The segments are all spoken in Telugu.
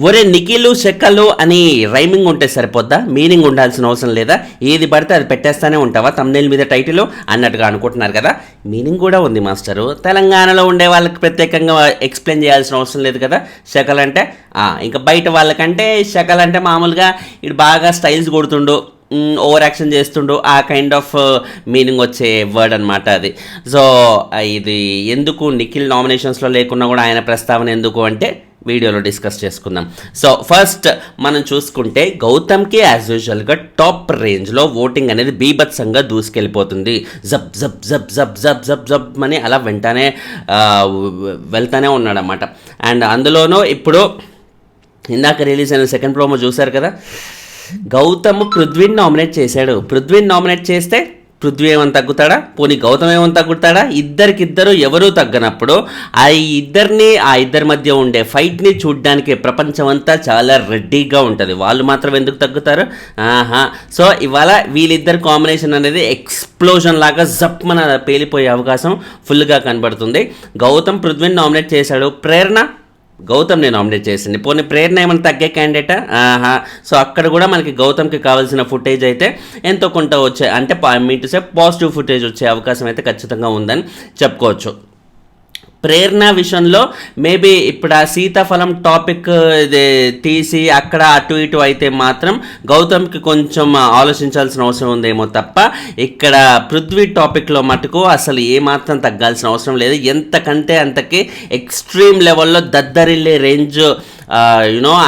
ఒరే నిఖిలు చెక్కలు అని రైమింగ్ ఉంటే సరిపోద్దా? మీనింగ్ ఉండాల్సిన అవసరం లేదా? ఏది పడితే అది పెట్టేస్తానే ఉంటావా తమ్నేల్ మీద టైటిల్ అన్నట్టుగా అనుకుంటున్నారు కదా. మీనింగ్ కూడా ఉంది మాస్టరు. తెలంగాణలో ఉండే వాళ్ళకి ప్రత్యేకంగా ఎక్స్ప్లెయిన్ చేయాల్సిన అవసరం లేదు కదా. శకల్ అంటే ఇంకా బయట వాళ్ళకంటే శకల్ అంటే మామూలుగా ఇటు బాగా స్టైల్స్ కొడుతుండు, ఓవర్ యాక్షన్ చేస్తుండు, ఆ కైండ్ ఆఫ్ మీనింగ్ వచ్చే వర్డ్ అనమాట అది. సో ఇది ఎందుకు నిఖిల్ నామినేషన్స్లో లేకున్నా కూడా ఆయన ప్రస్తావన ఎందుకు అంటే వీడియోలో డిస్కస్ చేసుకుందాం. సో ఫస్ట్ మనం చూసుకుంటే గౌతమ్కి యాజ్ యూజువల్గా టాప్ రేంజ్లో ఓటింగ్ అనేది బీభత్సంగా దూసుకెళ్ళిపోతుంది. జబ్ జబ్ జబ్ జబ్ జబ్ జబ్ జబ్ అని అలా వెళ్తానే ఉన్నాడన్నమాట. అండ్ అందులోనూ ఇప్పుడు ఇందాక రిలీజ్ అయిన సెకండ్ ప్రోమో చూశారు కదా. గౌతమ్ పృథ్వీని నామినేట్ చేశాడు. పృథ్వీని నామినేట్ చేస్తే పృథ్వీ ఏమైనా తగ్గుతాడా? పోనీ గౌతమ్ ఏమైనా తగ్గుతాడా? ఇద్దరికిద్దరు ఎవరూ తగ్గనప్పుడు ఆ ఇద్దరి మధ్య ఉండే ఫైట్ని చూడ్డానికి ప్రపంచం అంతా చాలా రెడీగా ఉంటుంది. వాళ్ళు మాత్రం ఎందుకు తగ్గుతారు? సో ఇవాళ వీళ్ళిద్దరు కాంబినేషన్ అనేది ఎక్స్ప్లోజన్ లాగా జప్మన పేలిపోయే అవకాశం ఫుల్గా కనబడుతుంది. గౌతమ్ పృథ్వీని నామినేట్ చేశాడు, ప్రేరణ గౌతమ్ని నామినేట్ చేసింది. పోనీ ప్రేరణ ఏమైనా తగ్గే క్యాండిడేటా? సో అక్కడ కూడా మనకి గౌతమ్కి కావాల్సిన ఫుటేజ్ అయితే ఎంతో కొంత వచ్చే, అంటే పాజిటివ్ ఫుటేజ్ వచ్చే అవకాశం అయితే ఖచ్చితంగా ఉందని చెప్పుకోవచ్చు. ప్రేరణ విషయంలో మేబీ ఇప్పుడు ఆ సీతాఫలం టాపిక్ తీసి అక్కడ అటు ఇటు అయితే మాత్రం గౌతమ్కి కొంచెం ఆలోచించాల్సిన అవసరం ఉందేమో తప్ప ఇక్కడ పృథ్వీ టాపిక్లో మటుకు అసలు ఏమాత్రం తగ్గాల్సిన అవసరం లేదు. ఎంతకంటే అంతకి ఎక్స్ట్రీమ్ లెవెల్లో దద్దరిల్లే రేంజ్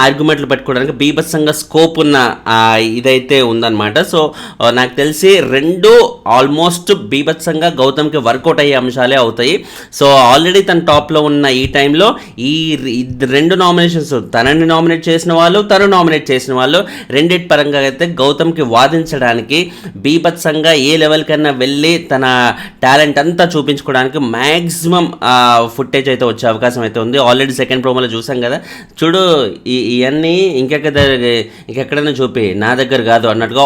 ఆర్గ్యుమెంట్లు పెట్టుకోవడానికి బీభత్సంగా స్కోప్ ఉన్న ఇదైతే ఉందన్నమాట. సో నాకు తెలిసి రెండు ఆల్మోస్ట్ బీభత్సంగా గౌతమ్కి వర్కౌట్ అయ్యే అంశాలే అవుతాయి. సో ఆల్రెడీ తన టాప్లో ఉన్న ఈ టైంలో ఈ రెండు నామినేషన్స్, తనని నామినేట్ చేసిన వాళ్ళు, తను నామినేట్ చేసిన వాళ్ళు, రెండిటి పరంగా అయితే గౌతమ్కి వాదించడానికి బీభత్సంగా ఏ లెవెల్ కన్నా వెళ్ళి తన టాలెంట్ అంతా చూపించుకోవడానికి మ్యాక్సిమం ఫుటేజ్ అయితే వచ్చే అవకాశం అయితే ఉంది. ఆల్రెడీ సెకండ్ ప్రోమోలో చూసాం కదా. చూడు ఇవన్నీ ఇంకెక్కడైనా చూపి, నా దగ్గర కాదు అన్నట్టుగా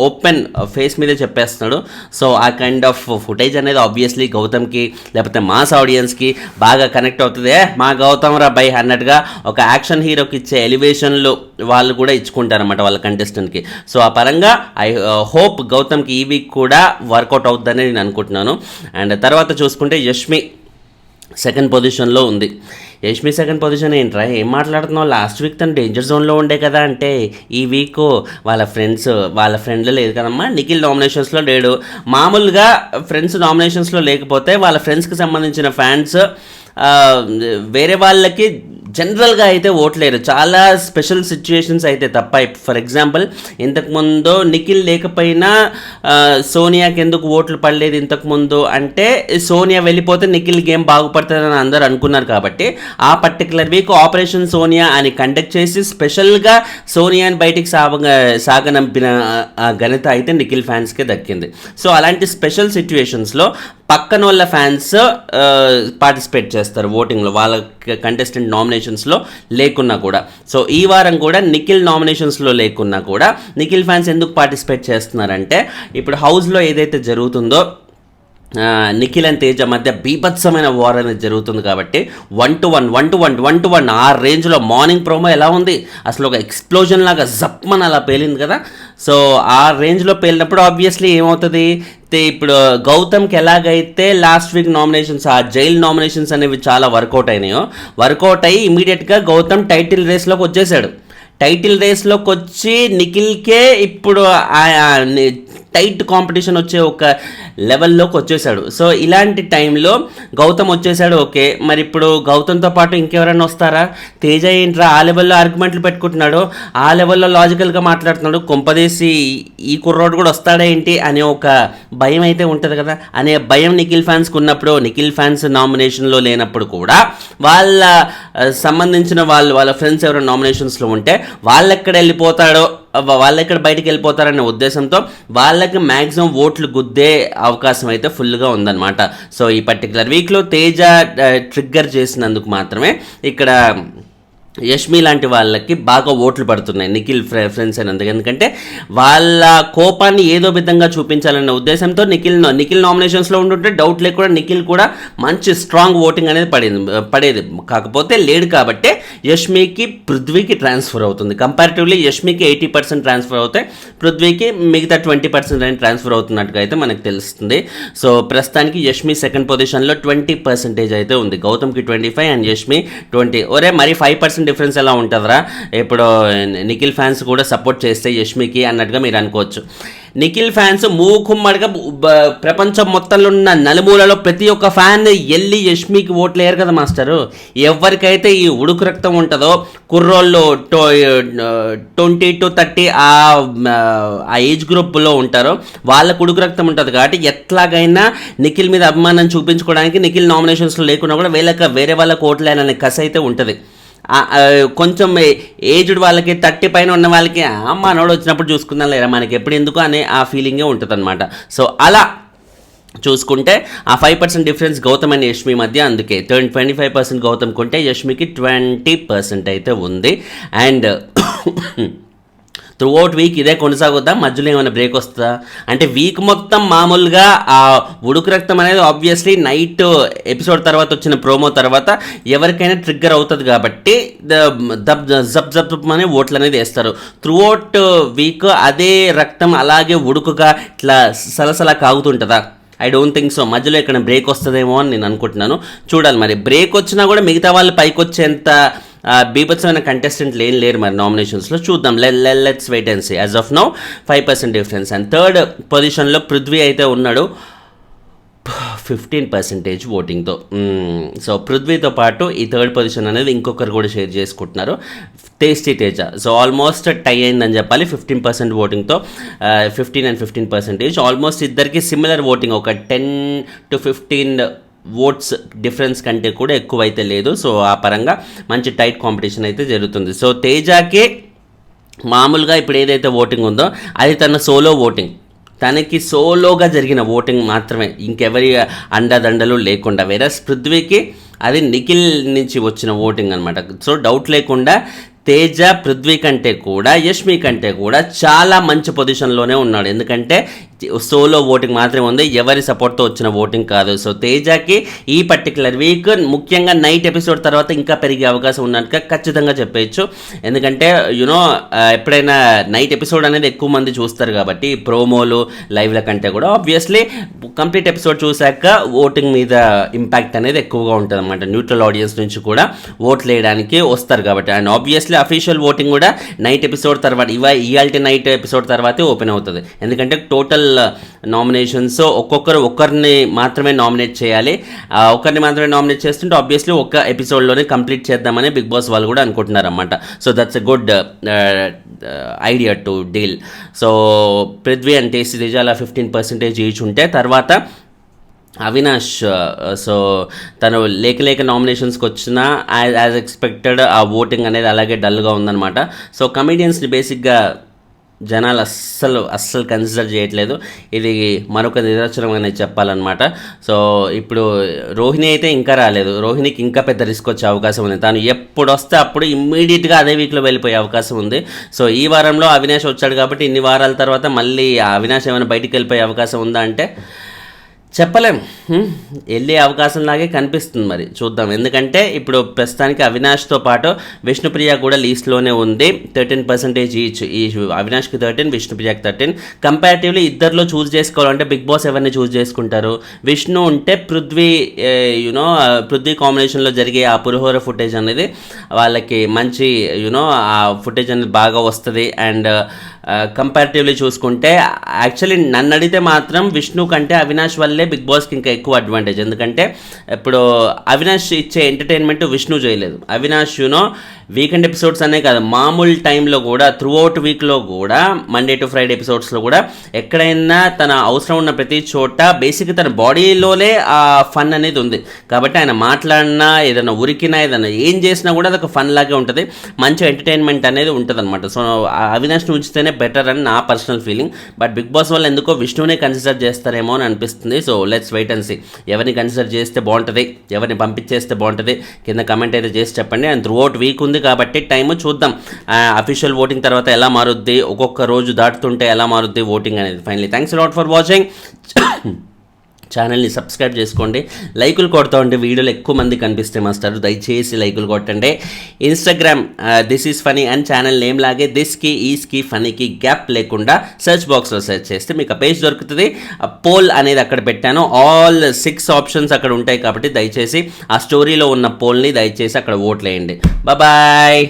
ఓపెన్ ఫేస్ మీదే చెప్పేస్తున్నాడు. సో ఆ కైండ్ ఆఫ్ ఫుటేజ్ అనేది ఆబ్వియస్లీ గౌతమ్కి లేకపోతే మాస్ ఆడియన్స్కి బాగా కనెక్ట్ అవుతుంది. మా గౌతమ్ రా బై అన్నట్టుగా ఒక యాక్షన్ హీరోకి ఇచ్చే ఎలివేషన్లు వాళ్ళు కూడా ఇచ్చుకుంటారు అన్నమాట వాళ్ళ కంటెస్టెంట్కి. సో ఆ పరంగా ఐ హోప్ గౌతమ్కి ఈ వీక్ కూడా వర్కౌట్ అవుతుందని నేను అనుకుంటున్నాను. అండ్ తర్వాత చూసుకుంటే యష్మి సెకండ్ పొజిషన్లో ఉంది. యష్మి సెకండ్ పొజిషన్ ఏంట్రా, ఏం మాట్లాడుతున్నావు? లాస్ట్ వీక్ తను డేంజర్ జోన్లో ఉండే కదా. అంటే ఈ వీక్ వాళ్ళ ఫ్రెండ్లు లేదు కదమ్మా. నిఖిల్ నామినేషన్స్లో లేడు. మామూలుగా ఫ్రెండ్స్ నామినేషన్స్లో లేకపోతే వాళ్ళ ఫ్రెండ్స్కి సంబంధించిన ఫ్యాన్స్ వేరే వాళ్ళకి జనరల్గా అయితే ఓట్లేరు. చాలా స్పెషల్ సిచ్యుయేషన్స్ అయితే తప్ప. ఫర్ ఎగ్జాంపుల్ ఇంతకుముందు నిఖిల్ లేకపోయినా సోనియాకి ఎందుకు ఓట్లు పడలేదు ఇంతకుముందు అంటే సోనియా వెళ్ళిపోతే నిఖిల్ గేమ్ బాగుపడుతుందని అందరూ అనుకున్నారు. కాబట్టి ఆ పర్టికులర్ వీక్ ఆపరేషన్ సోనియా అని కండక్ట్ చేసి స్పెషల్గా సోనియాని బయటికి సాగనంపిన ఘనత అయితే నిఖిల్ ఫ్యాన్స్కే దక్కింది. సో అలాంటి స్పెషల్ సిచ్యువేషన్స్లో పక్కన వాళ్ళ ఫ్యాన్స్ పార్టిసిపేట్ చేస్తారు ఓటింగ్లో, వాళ్ళ కంటెస్టెంట్ నామినేషన్స్లో లేకున్నా కూడా. సో ఈ వారం కూడా నిఖిల్ నామినేషన్స్లో లేకున్నా కూడా నిఖిల్ ఫ్యాన్స్ ఎందుకు పార్టిసిపేట్ చేస్తున్నారంటే ఇప్పుడు హౌస్లో ఏదైతే జరుగుతుందో నిఖిల్ అండ్ తేజ మధ్య బీభత్సమైన వార్ అనేది జరుగుతుంది. కాబట్టి 1-1 ఆ రేంజ్లో మార్నింగ్ ప్రోమో ఎలా ఉంది, అసలు ఒక ఎక్స్ప్లోజన్ లాగా జప్మన్ అలా పేలింది కదా. సో ఆ రేంజ్లో పేలినప్పుడు ఆబ్వియస్లీ ఏమవుతుంది, ఇప్పుడు గౌతమ్కి ఎలాగైతే లాస్ట్ వీక్ నామినేషన్స్, ఆ జైల్ నామినేషన్స్ అనేవి చాలా వర్కౌట్ అయ్యి ఇమీడియట్గా గౌతమ్ టైటిల్ రేస్లోకి వచ్చేసాడు. టైటిల్ రేస్లోకి వచ్చి నిఖిల్కే ఇప్పుడు టైట్ కాంపిటీషన్ వచ్చే ఒక లెవెల్లోకి వచ్చేసాడు. సో ఇలాంటి టైంలో గౌతమ్ వచ్చేసాడు. ఓకే, మరి ఇప్పుడు గౌతమ్తో పాటు ఇంకెవరైనా వస్తారా? తేజ ఏంట్రా ఆ లెవెల్లో ఆర్గ్యుమెంట్లు పెట్టుకుంటున్నాడు, ఆ లెవెల్లో లాజికల్గా మాట్లాడుతున్నాడు, కొంపదేసి ఈ కుర్రోడు కూడా వస్తాడా ఏంటి అనే ఒక భయం అయితే ఉంటుంది కదా. అనే భయం నిఖిల్ ఫ్యాన్స్కి ఉన్నప్పుడు, నిఖిల్ ఫ్యాన్స్ నామినేషన్లో లేనప్పుడు కూడా వాళ్ళ సంబంధించిన వాళ్ళ ఫ్రెండ్స్ ఎవరైనా నామినేషన్స్లో ఉంటే వాళ్ళెక్కడ బయటికి వెళ్ళిపోతారనే ఉద్దేశంతో వాళ్ళకి మ్యాక్సిమం ఓట్లు గుద్దే అవకాశం అయితే ఫుల్గా ఉందన్నమాట. సో ఈ పర్టికులర్ వీక్లో తేజ ట్రిగ్గర్ చేసినందుకు మాత్రమే ఇక్కడ యష్మి లాంటి వాళ్ళకి బాగా ఓట్లు పడుతున్నాయి నిఖిల్ ఫ్రెండ్స్ అయినందుకు. ఎందుకంటే వాళ్ళ కోపాన్ని ఏదో విధంగా చూపించాలనే ఉద్దేశంతో నిఖిల్ నామినేషన్స్లో ఉంటుంటే డౌట్ లేకుండా నిఖిల్ కూడా మంచి స్ట్రాంగ్ ఓటింగ్ అనేది పడేది. కాకపోతే లేడు కాబట్టి యష్మికి పృథ్వీకి ట్రాన్స్ఫర్ అవుతుంది. కంపారిటివ్లీ యష్మికి 80% ట్రాన్స్ఫర్ అవుతాయి, పృథ్వీకి మిగతా 20% అనేది ట్రాన్స్ఫర్ అవుతున్నట్టుగా అయితే మనకు తెలుస్తుంది. సో ప్రస్తుతానికి యష్మి సెకండ్ పొజిషన్లో 20% అయితే ఉంది, గౌతమ్కి 25 అండ్ యష్మి 20. ఒరే మరి 5% డిఫరెన్స్ ఎలా ఉంటుందిరా, ఇప్పుడు నిఖిల్ ఫ్యాన్స్ కూడా సపోర్ట్ చేస్తే యష్మికి అన్నట్టుగా మీరు అనుకోవచ్చు. నిఖిల్ ఫ్యాన్స్ మూకుమ్మడిగా ప్రపంచం మొత్తంలో ఉన్న నలుమూలలో ప్రతి ఒక్క ఫ్యాన్ వెళ్ళి యష్మికి ఓట్లు వేయరు కదా మాస్టరు. ఎవరికైతే ఈ ఉడుకు రక్తం ఉంటుందో, కుర్రోళ్ళు 20 to 30 ఆ ఏజ్ గ్రూప్లో ఉంటారో వాళ్ళకు ఉడుకు రక్తం ఉంటుంది కాబట్టి ఎట్లాగైనా నిఖిల్ మీద అభిమానం చూపించుకోవడానికి నిఖిల్ నామినేషన్స్లో లేకున్నా కూడా వేరే వాళ్ళకి ఓట్లు వేయాలనే కసి అయితే ఉంటుంది. కొంచెం ఏజ్డ్ వాళ్ళకి 30 పైన ఉన్న వాళ్ళకి మనోడు వచ్చినప్పుడు చూసుకుందాం లేదా మనకి ఎప్పుడు ఎందుకు అనే ఆ ఫీలింగే ఉంటుంది అనమాట. సో అలా చూసుకుంటే ఆ 5% డిఫరెన్స్ గౌతమ్ అండ్ యష్మి మధ్య, అందుకే 25% గౌతమ్ కొంటే యష్మికి 20% అయితే ఉంది. అండ్ త్రూ అవుట్ వీక్ ఇదే కొనసాగుద్దా, మధ్యలో ఏమైనా బ్రేక్ వస్తుందా అంటే వీక్ మొత్తం మామూలుగా ఆ ఉడుకు రక్తం అనేది ఆబ్వియస్లీ నైట్ ఎపిసోడ్ తర్వాత వచ్చిన ప్రోమో తర్వాత ఎవరికైనా ట్రిగ్గర్ అవుతుంది కాబట్టి జబ్ అనే ఓట్లు అనేది వేస్తారు. త్రూ అవుట్ వీక్ అదే రక్తం అలాగే ఉడుకుగా ఇట్లా సలసలా కాగుతుంటుందా? I don't think so. మధ్యలో ఇక్కడ బ్రేక్ వస్తుందేమో అని నేను అనుకుంటున్నాను. చూడాలి మరి. బ్రేక్ వచ్చినా కూడా మిగతా వాళ్ళు పైకి వచ్చేంత బీభత్సమైన కంటెస్టెంట్లు ఏం లేరు మరి నామినేషన్స్లో. చూద్దాం, let's wait and see. As of now 5% difference. And third పొజిషన్లో పృథ్వీ అయితే ఉన్నాడు 15% ఓటింగ్తో. సో పృథ్వీతో పాటు ఈ థర్డ్ పొజిషన్ అనేది ఇంకొకరు కూడా షేర్ చేసుకుంటున్నారు, టేస్టీ తేజ. సో ఆల్మోస్ట్ టై అయిందని చెప్పాలి 15% ఓటింగ్తో. 15 and 15% ఆల్మోస్ట్ ఇద్దరికి సిమిలర్ ఓటింగ్, ఒక 10 to 15 ఓట్స్ డిఫరెన్స్ కంటే కూడా ఎక్కువైతే లేదు. సో ఆ పరంగా మంచి టైట్ కాంపిటీషన్ అయితే జరుగుతుంది. సో తేజాకే మామూలుగా ఇప్పుడు ఏదైతే ఓటింగ్ ఉందో అది తన సోలో ఓటింగ్, తనకి సోలోగా జరిగిన ఓటింగ్ మాత్రమే, ఇంకెవరి అండదండలు లేకుండా. వేరే పృథ్వీకి అది నిఖిల్ నుంచి వచ్చిన ఓటింగ్ అనమాట. సో డౌట్ లేకుండా తేజ పృథ్వీ కంటే కూడా యష్మి కంటే కూడా చాలా మంచి పొజిషన్లోనే ఉన్నాడు, ఎందుకంటే సోలో ఓటింగ్ మాత్రమే ఉంది, ఎవరి సపోర్ట్తో వచ్చిన ఓటింగ్ కాదు. సో తేజకి ఈ పర్టికులర్ వీక్ ముఖ్యంగా నైట్ ఎపిసోడ్ తర్వాత ఇంకా పెరిగే అవకాశం ఉన్నట్టుగా ఖచ్చితంగా చెప్పేయచ్చు. ఎందుకంటే యునో ఎప్పుడైనా నైట్ ఎపిసోడ్ అనేది ఎక్కువ మంది చూస్తారు కాబట్టి ప్రోమోలు లైవ్ల కంటే కూడా ఆబ్వియస్లీ కంప్లీట్ ఎపిసోడ్ చూశాక ఓటింగ్ మీద ఇంపాక్ట్ అనేది ఎక్కువగా ఉంటుంది అనమాట. న్యూట్రల్ ఆడియన్స్ నుంచి కూడా ఓట్లు వేయడానికి వస్తారు కాబట్టి. అండ్ ఆబ్వియస్లీ అఫీషియల్ ఓటింగ్ కూడా నైట్ ఎపిసోడ్ తర్వాత ఇవాల్టి నైట్ ఎపిసోడ్ తర్వాతే ఓపెన్ అవుతుంది, ఎందుకంటే టోటల్ నామినేషన్స్ ఒక్కరిని మాత్రమే నామినేట్ చేయాలి. ఒకరిని మాత్రమే నామినేట్ చేస్తుంటే ఆబ్వియస్లీ ఒక్క ఎపిసోడ్లోనే కంప్లీట్ చేద్దామని బిగ్ బాస్ వాళ్ళు కూడా అనుకుంటున్నారు అన్నమాట. So that's a good idea to deal. So Prithvi and tasty Teja అలా 15% ఈచ్ ఉంటే తర్వాత అవినాష్, సో తను లేక నామినేషన్స్కి వచ్చిన యాజ్ ఎక్స్పెక్టెడ్ ఆ ఓటింగ్ అనేది అలాగే డల్గా ఉందన్నమాట. సో కమెడియన్స్ని బేసిక్గా జనాలు అస్సలు కన్సిడర్ చేయట్లేదు, ఇది మరొక నిదర్శనం అనేది చెప్పాలన్నమాట. సో ఇప్పుడు రోహిణి అయితే ఇంకా రాలేదు, రోహిణికి ఇంకా పెద్ద రిస్క్ వచ్చే అవకాశం ఉంది. తను ఎప్పుడు వస్తే అప్పుడు ఇమ్మీడియట్గా అదే వీక్లో వెళ్ళిపోయే అవకాశం ఉంది. సో ఈ వారంలో అవినాష్ వచ్చాడు కాబట్టి ఇన్ని వారాల తర్వాత మళ్ళీ అవినాష్ ఏమైనా బయటికి వెళ్ళిపోయే అవకాశం ఉందా అంటే చెప్పలేం, వెళ్ళే అవకాశం లాగే కనిపిస్తుంది. మరి చూద్దాం, ఎందుకంటే ఇప్పుడు ప్రస్తుతానికి అవినాష్తో పాటు విష్ణుప్రియ కూడా లీస్ట్లోనే ఉంది. 13% ఈచ్, ఈ అవినాష్కి 13, విష్ణుప్రియకి 13. కంపారిటివ్లీ ఇద్దరిలో చూస్ చేసుకోవాలంటే బిగ్ బాస్ ఎవరిని చూస్ చేసుకుంటారు? విష్ణు ఉంటే పృథ్వీ పృథ్వీ కాంబినేషన్లో జరిగే ఆ పులిహోర ఫుటేజ్ అనేది వాళ్ళకి మంచి ఆ ఫుటేజ్ అనేది బాగా వస్తుంది. అండ్ కంపారిటివ్లీ చూసుకుంటే యాక్చువల్లీ నన్ను అడిగితే మాత్రం విష్ణు కంటే అవినాష్ వల్లే బిగ్ బాస్కి ఇంకా ఎక్కువ అడ్వాంటేజ్, ఎందుకంటే ఇప్పుడు అవినాష్ ఇచ్చే ఎంటర్టైన్మెంట్ విష్ణు చేయలేదు. అవినాష్ వీకెండ్ ఎపిసోడ్స్ అనే కాదు, మామూలు టైంలో కూడా త్రూ అవుట్ వీక్లో కూడా మండే టు ఫ్రైడే ఎపిసోడ్స్లో కూడా ఎక్కడైనా తన అవసరం ఉన్న ప్రతి చోట బేసిక్గా తన బాడీలోనే ఆ ఫన్ అనేది ఉంది. కాబట్టి ఆయన మాట్లాడినా ఏదైనా ఉరికినా ఏదైనా ఏం చేసినా కూడా అదొక ఫన్ లాగే ఉంటుంది, మంచి ఎంటర్టైన్మెంట్ అనేది ఉంటుంది అనమాట. సో అవినాష్ని ఉంచితేనే బెటర్ అని నా personal feeling. But Bigg Boss వాళ్ళు ఎందుకో విష్ణునే కన్సిడర్ చేస్తారేమో అని అనిపిస్తుంది. So let's wait and see, ఎవరిని కన్సిడర్ చేస్తే బాగుంటుంది, ఎవరిని పంపించేస్తే బాగుంటుంది కింద కమెంట్ అయితే చేసి చెప్పండి. అండ్ త్రూ అవుట్ వీక్ ఉంది కాబట్టి టైము చూద్దాం అఫీషియల్ ఓటింగ్ తర్వాత ఎలా మారుద్ది, ఒక్కొక్క రోజు దాటుతుంటే ఎలా మారుద్ది ఓటింగ్ అనేది. Finally thanks lot for watching. ఛానల్ని సబ్స్క్రైబ్ చేసుకోండి, లైకులు కొడతా ఉంటే వీడియోలు ఎక్కువ మంది కనిపిస్తే మాస్టర్ దయచేసి లైకులు కొట్టండి. Instagram this is funny and channel name లాగే దిస్కి ఈస్కి ఫనీకి గ్యాప్ లేకుండా సెర్చ్ బాక్స్లో సెర్చ్ చేస్తే మీకు ఆ పేజ్ దొరుకుతుంది. పోల్ అనేది అక్కడ పెట్టాను, ఆల్ 6 ఆప్షన్స్ అక్కడ ఉంటాయి కాబట్టి దయచేసి ఆ స్టోరీలో ఉన్న పోల్ని దయచేసి అక్కడ ఓట్లేయండి. బాయ్.